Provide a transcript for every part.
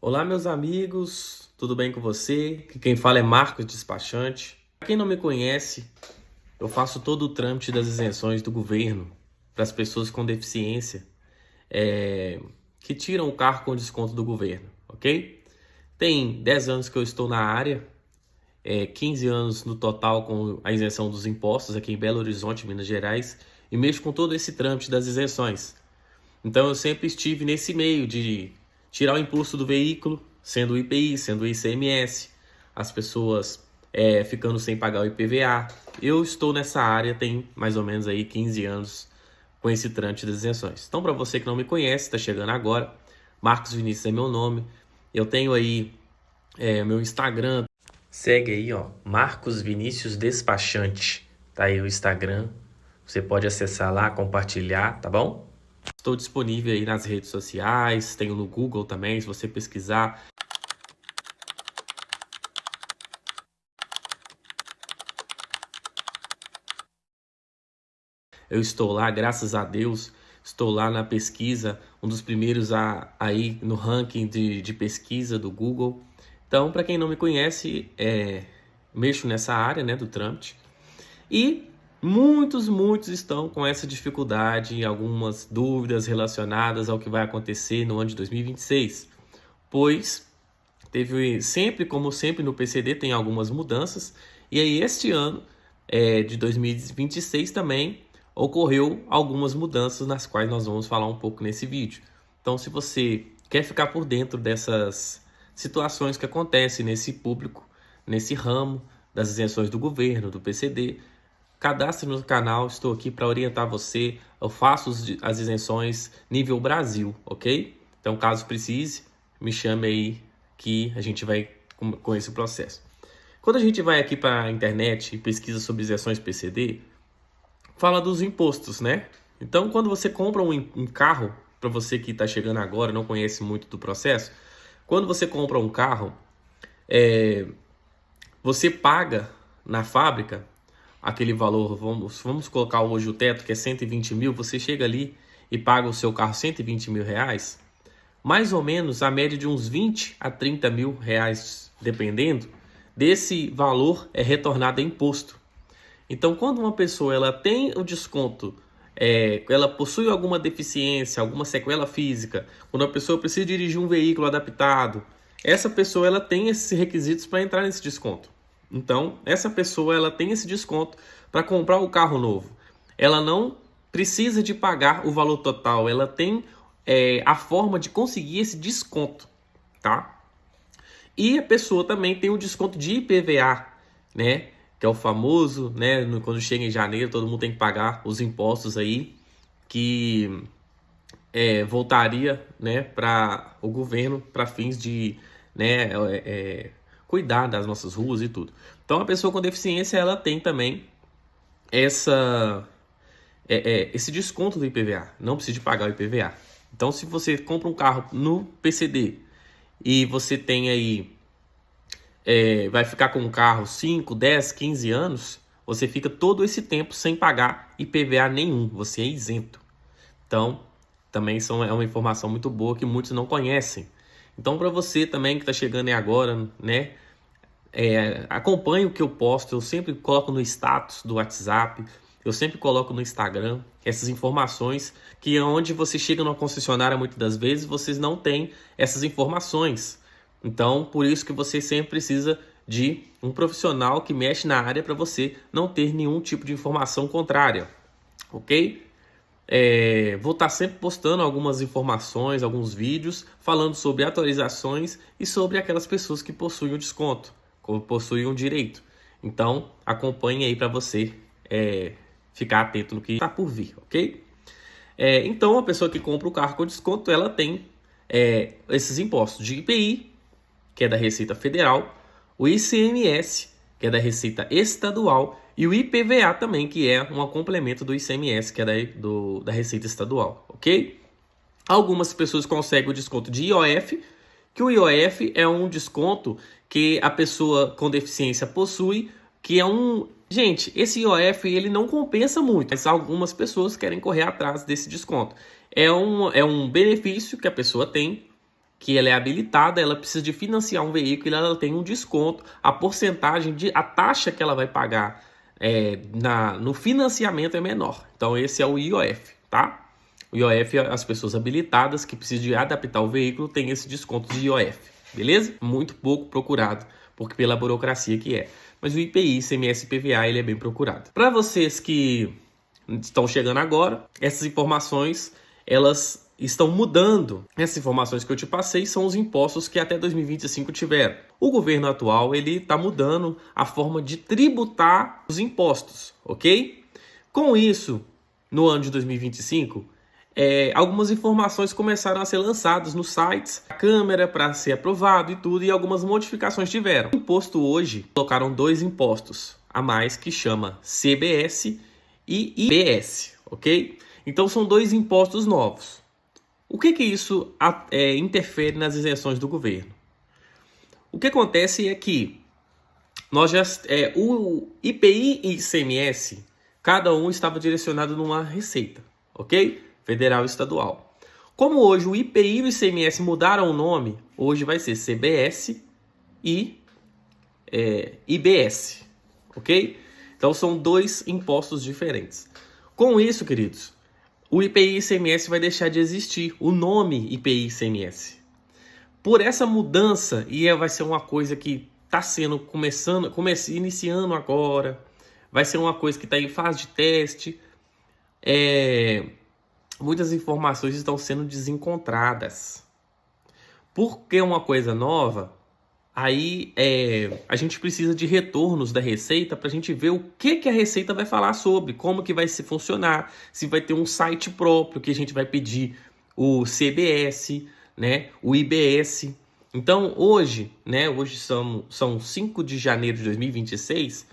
Olá, meus amigos, tudo bem com você? Aqui quem fala é Marcos Despachante. Para quem não me conhece, eu faço todo o trâmite das isenções do governo para as pessoas com deficiência que tiram o carro com desconto do governo, ok? Tem 10 anos que eu estou na área, 15 anos no total com a isenção dos impostos aqui em Belo Horizonte, Minas Gerais, e mexo com todo esse trâmite das isenções. Então eu sempre estive nesse meio de tirar o imposto do veículo, sendo o IPI, sendo o ICMS, as pessoas ficando sem pagar o IPVA. Eu estou nessa área tem mais ou menos aí 15 anos com esse trâmite das isenções. Então, para você que não me conhece, está chegando agora, Marcos Vinícius é meu nome. Eu tenho aí meu Instagram. Segue aí, ó, Marcos Vinícius Despachante. Tá aí o Instagram. Você pode acessar lá, compartilhar, tá bom? Estou disponível aí nas redes sociais, tenho no Google também, se você pesquisar. Eu estou lá, graças a Deus, estou lá na pesquisa, um dos primeiros aí no ranking de pesquisa do Google. Então, para quem não me conhece, mexo nessa área, né, do trâmite. E muitos estão com essa dificuldade, algumas dúvidas relacionadas ao que vai acontecer no ano de 2026, pois teve sempre, como sempre no PCD, tem algumas mudanças, e aí este ano de 2026 também ocorreu algumas mudanças nas quais nós vamos falar um pouco nesse vídeo. Então, se você quer ficar por dentro dessas situações que acontecem nesse público, nesse ramo das isenções do governo, do PCD, cadastre no canal, estou aqui para orientar você. Eu faço as isenções nível Brasil, ok? Então, caso precise, me chame aí que a gente vai com esse processo. Quando a gente vai aqui para a internet e pesquisa sobre isenções PCD, fala dos impostos, né? Então, quando você compra um carro, para você que está chegando agora, não conhece muito do processo, quando você compra um carro, você paga na fábrica aquele valor, vamos colocar hoje o teto, que é 120 mil, você chega ali e paga o seu carro 120 mil reais, mais ou menos a média de uns 20 a 30 mil reais, dependendo, desse valor é retornado em imposto. Então, quando uma pessoa ela tem o desconto, ela possui alguma deficiência, alguma sequela física, quando a pessoa precisa dirigir um veículo adaptado, essa pessoa ela tem esses requisitos para entrar nesse desconto. Então, essa pessoa ela tem esse desconto para comprar o carro novo. Ela não precisa de pagar o valor total, ela tem a forma de conseguir esse desconto, tá? E a pessoa também tem o desconto de IPVA, né? Que é o famoso, né? Quando chega em janeiro, todo mundo tem que pagar os impostos aí que voltaria, né, para o governo para fins de, né, cuidar das nossas ruas e tudo. Então, a pessoa com deficiência ela tem também esse desconto do IPVA, não precisa de pagar o IPVA. Então, se você compra um carro no PCD e você tem aí, vai ficar com um carro 5, 10, 15 anos, você fica todo esse tempo sem pagar IPVA nenhum, você é isento. Então, também é uma informação muito boa que muitos não conhecem. Então, para você também que está chegando aí agora, né, acompanhe o que eu posto, eu sempre coloco no status do WhatsApp, eu sempre coloco no Instagram essas informações, que é onde você chega numa concessionária muitas das vezes, vocês não têm essas informações. Então, por isso que você sempre precisa de um profissional que mexe na área para você não ter nenhum tipo de informação contrária, ok? Vou estar sempre postando algumas informações, alguns vídeos falando sobre atualizações e sobre aquelas pessoas que possuem o desconto, que possuem o direito. Então, acompanhe aí para você ficar atento no que está por vir, ok? Então, a pessoa que compra o carro com desconto, ela tem esses impostos de IPI, que é da Receita Federal, o ICMS, que é da Receita Estadual, e o IPVA também, que é um complemento do ICMS, que é da Receita Estadual, ok? Algumas pessoas conseguem o desconto de IOF, que o IOF é um desconto que a pessoa com deficiência possui, que é um... Gente, esse IOF ele não compensa muito, mas algumas pessoas querem correr atrás desse desconto. É um benefício que a pessoa tem, que ela é habilitada, ela precisa de financiar um veículo e ela tem um desconto, a porcentagem, a taxa que ela vai pagar no financiamento é menor. Então esse é o IOF, tá? O IOF, as pessoas habilitadas que precisam de adaptar o veículo têm esse desconto de IOF, beleza? Muito pouco procurado, porque pela burocracia que é. Mas o IPI, ICMS e PVA, ele é bem procurado. Para vocês que estão chegando agora, essas informações, elas estão mudando. Essas informações que eu te passei são os impostos que até 2025 tiveram. O governo atual, ele está mudando a forma de tributar os impostos, ok? Com isso, no ano de 2025, algumas informações começaram a ser lançadas nos sites, a Câmara para ser aprovado e tudo, e algumas modificações tiveram. O imposto hoje, colocaram 2 impostos a mais, que chama CBS e IBS, ok? Então são 2 impostos novos. O que isso interfere nas isenções do governo? O que acontece é que o IPI e ICMS, cada um estava direcionado numa receita, ok? Federal e estadual. Como hoje o IPI e o ICMS mudaram o nome, hoje vai ser CBS e IBS, ok? Então são 2 impostos diferentes. Com isso, queridos, o IPI e ICMS vai deixar de existir, o nome IPI e ICMS. Por essa mudança, e vai ser uma coisa que está sendo iniciando agora, vai ser uma coisa que está em fase de teste, muitas informações estão sendo desencontradas. Porque é uma coisa nova, aí a gente precisa de retornos da Receita para a gente ver o que a Receita vai falar sobre, como que vai se funcionar, se vai ter um site próprio que a gente vai pedir o CBS, né, o IBS. Então hoje são 5 de janeiro de 2026,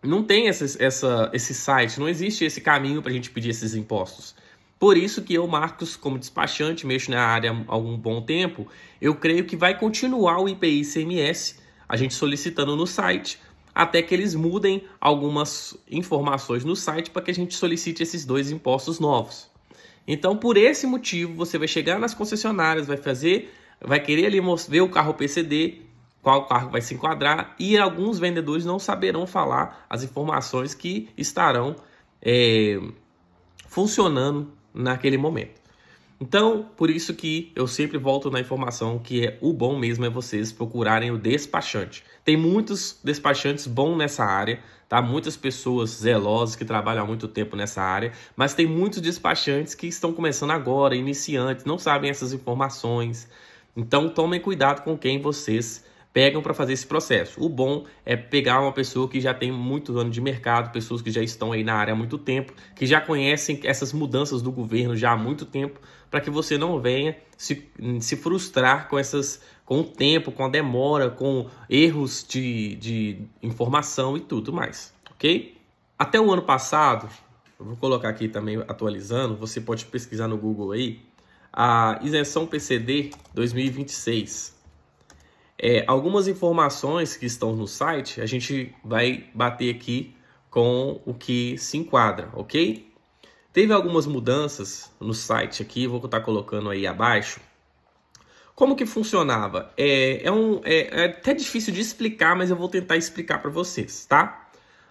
não tem esse site, não existe esse caminho para a gente pedir esses impostos. Por isso que eu, Marcos, como despachante, mexo na área há algum bom tempo, eu creio que vai continuar o IPI e ICMS, a gente solicitando no site, até que eles mudem algumas informações no site para que a gente solicite esses 2 impostos novos. Então, por esse motivo, você vai chegar nas concessionárias, vai querer ali ver o carro PCD, qual carro vai se enquadrar, e alguns vendedores não saberão falar as informações que estarão funcionando naquele momento. Então, por isso que eu sempre volto na informação que o bom mesmo é vocês procurarem o despachante. Tem muitos despachantes bons nessa área, tá? Muitas pessoas zelosas que trabalham há muito tempo nessa área, mas tem muitos despachantes que estão começando agora, iniciantes, não sabem essas informações. Então, tomem cuidado com quem vocês pegam para fazer esse processo. O bom é pegar uma pessoa que já tem muitos anos de mercado, pessoas que já estão aí na área há muito tempo, que já conhecem essas mudanças do governo já há muito tempo, para que você não venha se frustrar com o tempo, com a demora, com erros de informação e tudo mais, ok? Até o ano passado, eu vou colocar aqui também atualizando, você pode pesquisar no Google aí, a isenção PCD 2026. Algumas informações que estão no site, a gente vai bater aqui com o que se enquadra, ok? Teve algumas mudanças no site aqui, vou estar colocando aí abaixo. Como que funcionava? É até difícil de explicar, mas eu vou tentar explicar para vocês, tá?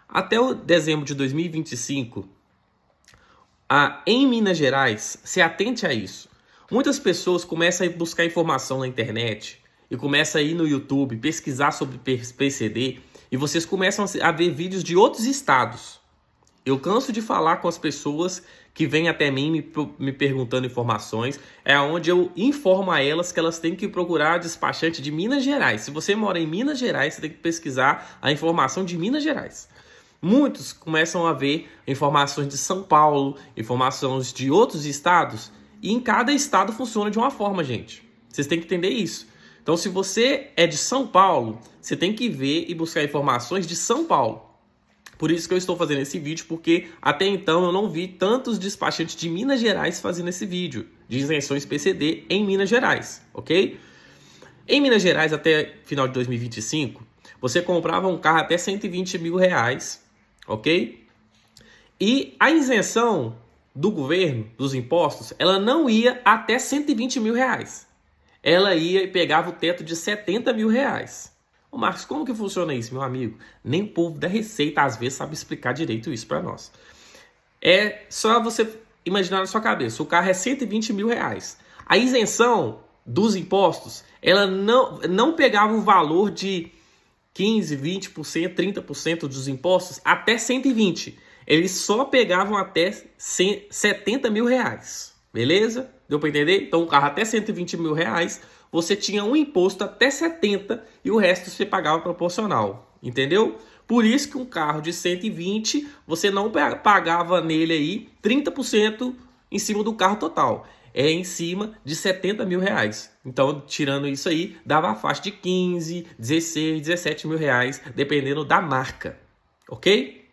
Até o dezembro de 2025, em Minas Gerais, se atente a isso. Muitas pessoas começam a buscar informação na internet, e começa a ir no YouTube, pesquisar sobre PCD, e vocês começam a ver vídeos de outros estados. Eu canso de falar com as pessoas que vêm até mim me perguntando informações, onde eu informo a elas que elas têm que procurar despachante de Minas Gerais. Se você mora em Minas Gerais, você tem que pesquisar a informação de Minas Gerais. Muitos começam a ver informações de São Paulo, informações de outros estados, e em cada estado funciona de uma forma, gente. Vocês têm que entender isso. Então, se você é de São Paulo, você tem que ver e buscar informações de São Paulo. Por isso que eu estou fazendo esse vídeo, porque até então eu não vi tantos despachantes de Minas Gerais fazendo esse vídeo de isenções PCD em Minas Gerais, ok? Em Minas Gerais, até final de 2025, você comprava um carro até 120 mil reais, ok? E a isenção do governo, dos impostos, ela não ia até 120 mil reais. Ela ia e pegava o teto de 70 mil reais. Ô Marcos, como que funciona isso, meu amigo? Nem o povo da Receita, às vezes, sabe explicar direito isso para nós. É só você imaginar na sua cabeça, o carro é 120 mil reais. A isenção dos impostos, ela não pegava o valor de 15%, 20%, 30% dos impostos até 120. Eles só pegavam até 70 mil reais. Beleza? Deu para entender? Então, o carro até 120 mil reais, você tinha um imposto até 70 e o resto você pagava proporcional. Entendeu? Por isso que um carro de 120, você não pagava nele aí 30% em cima do carro total. É em cima de 70 mil reais. Então, tirando isso aí, dava a faixa de 15, 16, 17 mil reais, dependendo da marca. Ok?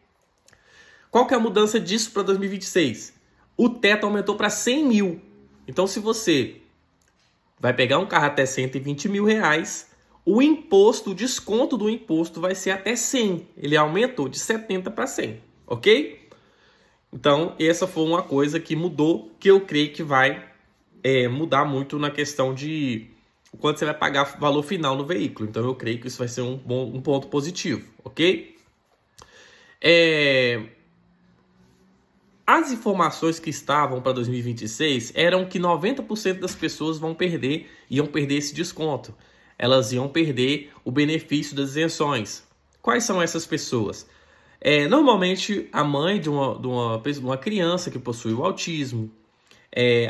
Qual que é a mudança disso para 2026? O teto aumentou para 100 mil. Então, se você vai pegar um carro até 120 mil reais, o imposto, o desconto do imposto vai ser até 100. Ele aumentou de 70 para 100. Ok? Então, essa foi uma coisa que mudou, que eu creio que vai mudar muito na questão de quanto você vai pagar valor final no veículo. Então, eu creio que isso vai ser um ponto positivo, ok? As informações que estavam para 2026 eram que 90% das pessoas iam perder esse desconto. Elas iam perder o benefício das isenções. Quais são essas pessoas? Normalmente, a mãe de uma criança que possui o autismo,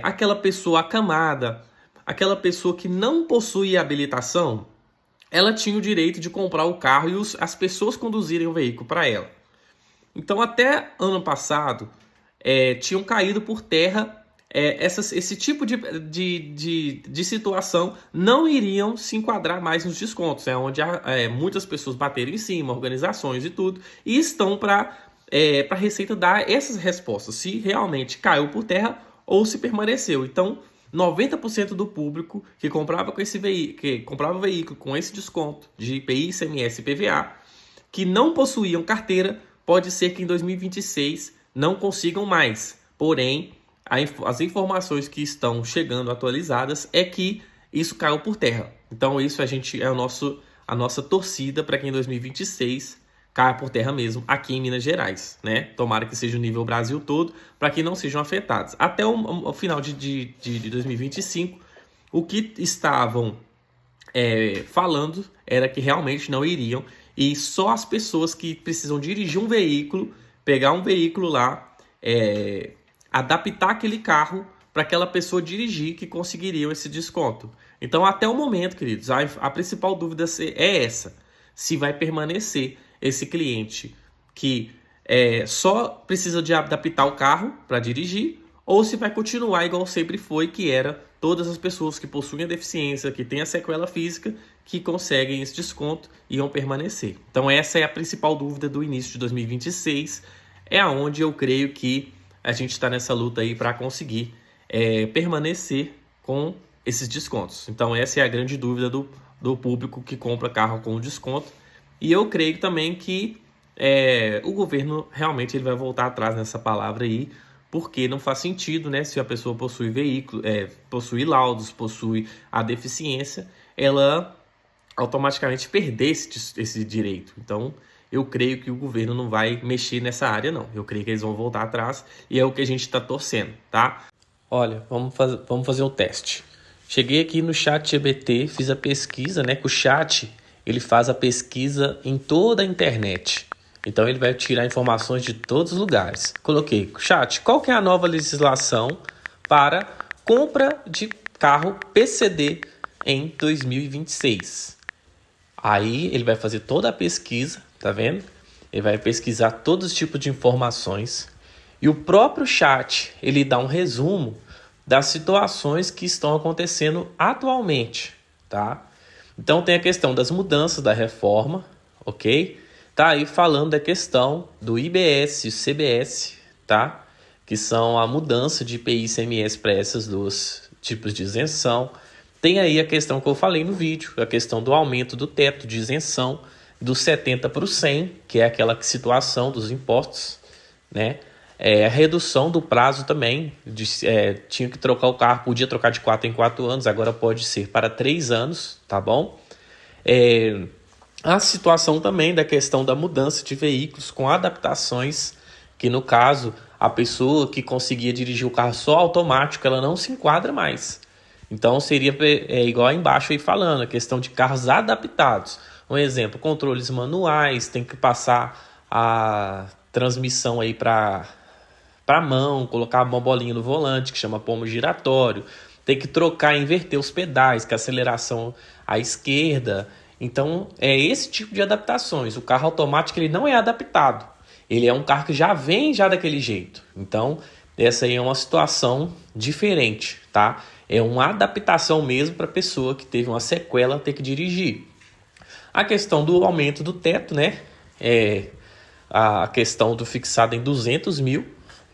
aquela pessoa acamada, aquela pessoa que não possui habilitação, ela tinha o direito de comprar o carro e as pessoas conduzirem o veículo para ela. Então, até ano passado, tinham caído por terra esse tipo de situação, não iriam se enquadrar mais nos descontos, onde muitas pessoas bateram em cima, organizações e tudo, e estão para a Receita dar essas respostas, se realmente caiu por terra ou se permaneceu. Então, 90% do público que comprava o veículo com esse desconto de IPI, ICMS e PVA, que não possuíam carteira, pode ser que em 2026 não consigam mais. Porém, as informações que estão chegando atualizadas é que isso caiu por terra. Então, isso a nossa torcida para que em 2026 caia por terra mesmo aqui em Minas Gerais, né? Tomara que seja o nível Brasil todo, para que não sejam afetados. Até o final de 2025, o que estavam falando era que realmente não iriam, e só as pessoas que precisam dirigir um veículo, pegar um veículo lá, adaptar aquele carro para aquela pessoa dirigir, que conseguiriam esse desconto. Então, até o momento, queridos, a principal dúvida é essa: se vai permanecer esse cliente que só precisa de adaptar o carro para dirigir, ou se vai continuar igual sempre foi, que era todas as pessoas que possuem a deficiência, que têm a sequela física, que conseguem esse desconto, iam permanecer. Então, essa é a principal dúvida do início de 2026, aonde eu creio que a gente está nessa luta aí para conseguir permanecer com esses descontos. Então, essa é a grande dúvida do público que compra carro com desconto. E eu creio também que o governo realmente ele vai voltar atrás nessa palavra aí, porque não faz sentido, né? Se a pessoa possui veículo, possui laudos, possui a deficiência, ela automaticamente perder esse direito. Então, eu creio que o governo não vai mexer nessa área, não. Eu creio que eles vão voltar atrás e é o que a gente está torcendo, tá? Olha, vamos fazer um teste. Cheguei aqui no ChatGPT, fiz a pesquisa, né? Que o chat, ele faz a pesquisa em toda a internet. Então, ele vai tirar informações de todos os lugares. Coloquei, chat, qual que é a nova legislação para compra de carro PCD em 2026? Aí, ele vai fazer toda a pesquisa, tá vendo? Ele vai pesquisar todos os tipos de informações. E o próprio chat, ele dá um resumo das situações que estão acontecendo atualmente, tá? Então, tem a questão das mudanças da reforma, ok? Tá aí falando da questão do IBS e CBS, tá? Que são a mudança de IPI e ICMS para esses dois tipos de isenção. Tem aí a questão que eu falei no vídeo, a questão do aumento do teto de isenção do 70 para o 100, que é aquela situação dos impostos, né? A redução do prazo também, tinha que trocar o carro, podia trocar de 4 em 4 anos, agora pode ser para 3 anos, tá bom? A situação também da questão da mudança de veículos com adaptações, que no caso, a pessoa que conseguia dirigir o carro só automático, ela não se enquadra mais. Então seria igual aí embaixo aí falando, a questão de carros adaptados. Um exemplo, controles manuais, tem que passar a transmissão aí para a mão, colocar a bolinha no volante, que chama pomo giratório, tem que trocar, inverter os pedais, que é a aceleração à esquerda. Então, é esse tipo de adaptações. O carro automático ele não é adaptado. Ele é um carro que já vem já daquele jeito. Então, essa aí é uma situação diferente, tá? É uma adaptação mesmo para a pessoa que teve uma sequela ter que dirigir. A questão do aumento do teto, né? A questão do fixado em 200 mil.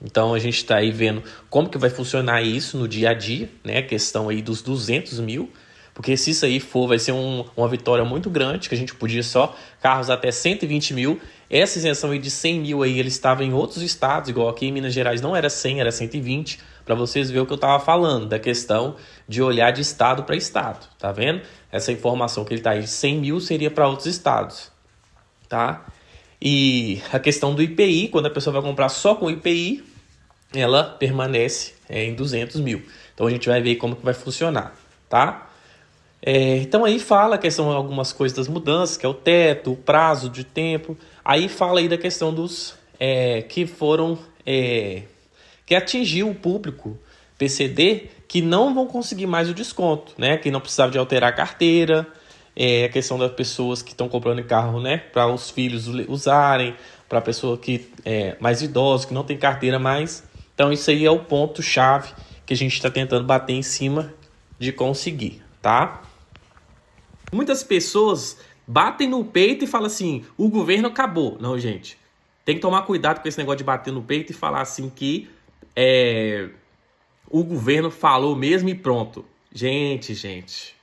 Então, a gente está aí vendo como que vai funcionar isso no dia a dia, né? A questão aí dos 200 mil. Porque se isso aí for, vai ser uma vitória muito grande, que a gente podia só carros até 120 mil. Essa isenção aí de 100 mil aí, ele estava em outros estados, igual aqui em Minas Gerais não era 100, era 120, para vocês verem o que eu estava falando, da questão de olhar de estado para estado, tá vendo? Essa informação que ele está aí, 100 mil seria para outros estados, tá? E a questão do IPI, quando a pessoa vai comprar só com IPI, ela permanece em 200 mil. Então a gente vai ver como que vai funcionar, tá? Então aí fala que são algumas coisas das mudanças, que é o teto, o prazo de tempo. Aí fala aí da questão dos que foram que atingiu o público PCD que não vão conseguir mais o desconto, né? Que não precisava de alterar a carteira, a questão das pessoas que estão comprando carro, né? Para os filhos usarem, para a pessoa que mais idosa, que não tem carteira mais. Então isso aí é o ponto chave que a gente está tentando bater em cima de conseguir, tá? Muitas pessoas batem no peito e falam assim, o governo acabou. Não, gente. Tem que tomar cuidado com esse negócio de bater no peito e falar assim que o governo falou mesmo e pronto. Gente.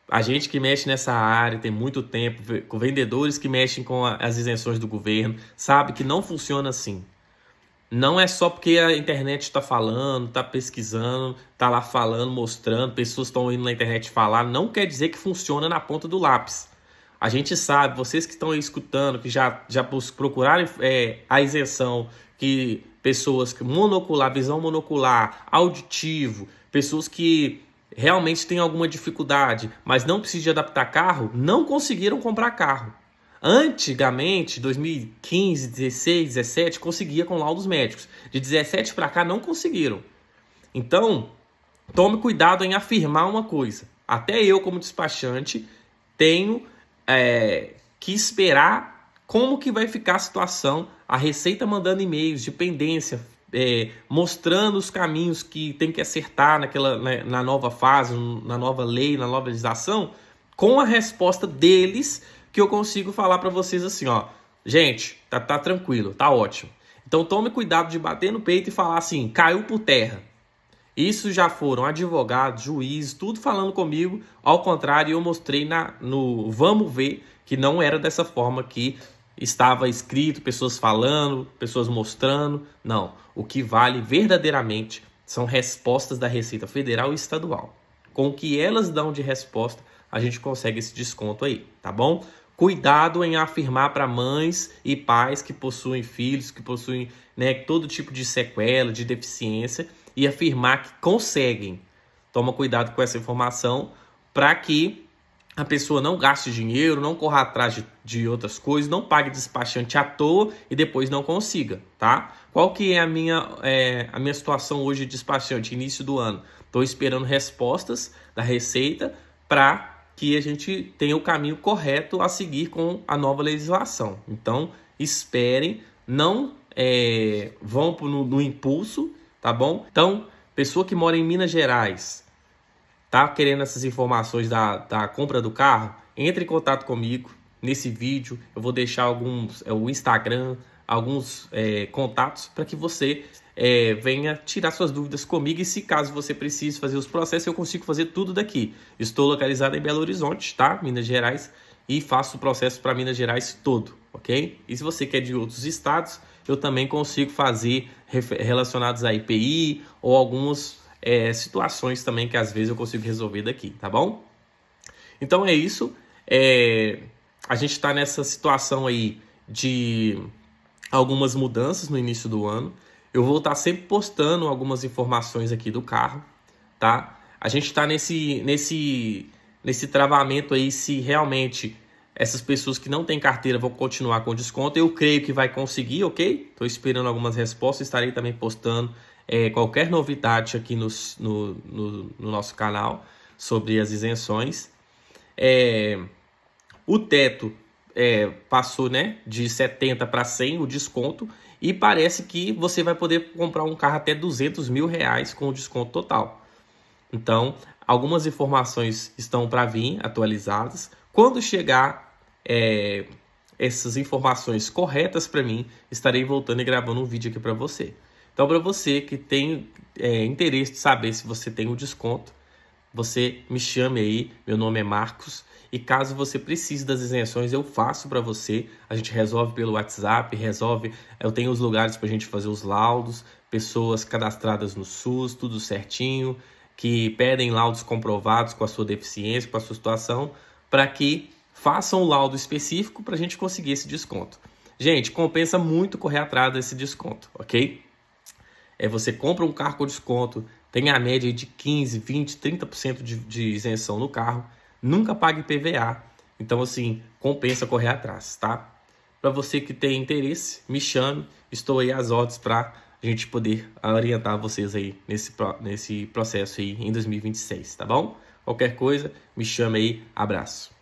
A gente que mexe nessa área tem muito tempo, com vendedores que mexem com as isenções do governo, sabe que não funciona assim. Não é só porque a internet está falando, está pesquisando, está lá falando, mostrando, pessoas estão indo na internet falar, não quer dizer que funciona na ponta do lápis. A gente sabe, vocês que estão aí escutando, que já procuraram a isenção, que pessoas que monocular, visão monocular, auditivo, pessoas que realmente têm alguma dificuldade, mas não precisam de adaptar carro, não conseguiram comprar carro. Antigamente, 2015, 16, 17, conseguia com laudos médicos. De 17 para cá, não conseguiram. Então, tome cuidado em afirmar uma coisa. Até eu, como despachante, tenho que esperar como que vai ficar a situação. A Receita mandando e-mails de pendência, mostrando os caminhos que tem que acertar na nova fase, na nova lei, na nova legislação, com a resposta deles, que eu consigo falar para vocês assim, ó, gente, tá tranquilo, tá ótimo. Então tome cuidado de bater no peito e falar assim, caiu por terra. Isso já foram advogados, juízes, tudo falando comigo. Ao contrário, eu mostrei no Vamos Ver que não era dessa forma que estava escrito, pessoas falando, pessoas mostrando. Não, o que vale verdadeiramente são respostas da Receita Federal e Estadual. Com o que elas dão de resposta, a gente consegue esse desconto aí, tá bom? Cuidado em afirmar para mães e pais que possuem filhos, que possuem todo tipo de sequela, de deficiência, e afirmar que conseguem. Toma cuidado com essa informação para que a pessoa não gaste dinheiro, não corra atrás de outras coisas, não pague despachante à toa e depois não consiga, tá? Qual que é a minha situação hoje de despachante, início do ano? Estou esperando respostas da Receita para que a gente tenha o caminho correto a seguir com a nova legislação. Então, esperem, não vão no impulso, tá bom? Então, pessoa que mora em Minas Gerais, tá querendo essas informações da compra do carro, entre em contato comigo nesse vídeo. Eu vou deixar o Instagram, alguns contatos para que você venha tirar suas dúvidas comigo. E se caso você precise fazer os processos, eu consigo fazer tudo daqui. Estou localizado em Belo Horizonte, tá? Minas Gerais, e faço o processo para Minas Gerais todo. ok? E se você quer de outros estados, eu também consigo fazer relacionados a IPI ou algumas situações também que às vezes eu consigo resolver daqui, tá bom? Então é isso. A gente está nessa situação aí de algumas mudanças no início do ano. Eu vou estar sempre postando algumas informações aqui do carro, tá? A gente está nesse travamento aí se realmente essas pessoas que não têm carteira vão continuar com desconto. Eu creio que vai conseguir, ok? Estou esperando algumas respostas. Estarei também postando qualquer novidade aqui no nosso canal sobre as isenções. O teto passou, né, de 70 para 100 o desconto, e parece que você vai poder comprar um carro até 200 mil reais com o desconto total. Então, algumas informações estão para vir atualizadas. Quando chegar essas informações corretas para mim, estarei voltando e gravando um vídeo aqui para você. Então, para você que tem interesse de saber se você tem um desconto, você me chame aí, meu nome é Marcos, e caso você precise das isenções, eu faço para você. A gente resolve pelo WhatsApp, eu tenho os lugares para a gente fazer os laudos, pessoas cadastradas no SUS, tudo certinho, que pedem laudos comprovados com a sua deficiência, com a sua situação, para que façam o laudo específico para a gente conseguir esse desconto. Gente, compensa muito correr atrás desse desconto, ok? Você compra um carro com desconto, tem a média de 15, 20, 30% de isenção no carro, nunca paga IPVA. Então, assim, compensa correr atrás, tá? Para você que tem interesse, me chame, estou aí às ordens para a gente poder orientar vocês aí nesse processo aí em 2026, tá bom? Qualquer coisa, me chame aí, abraço.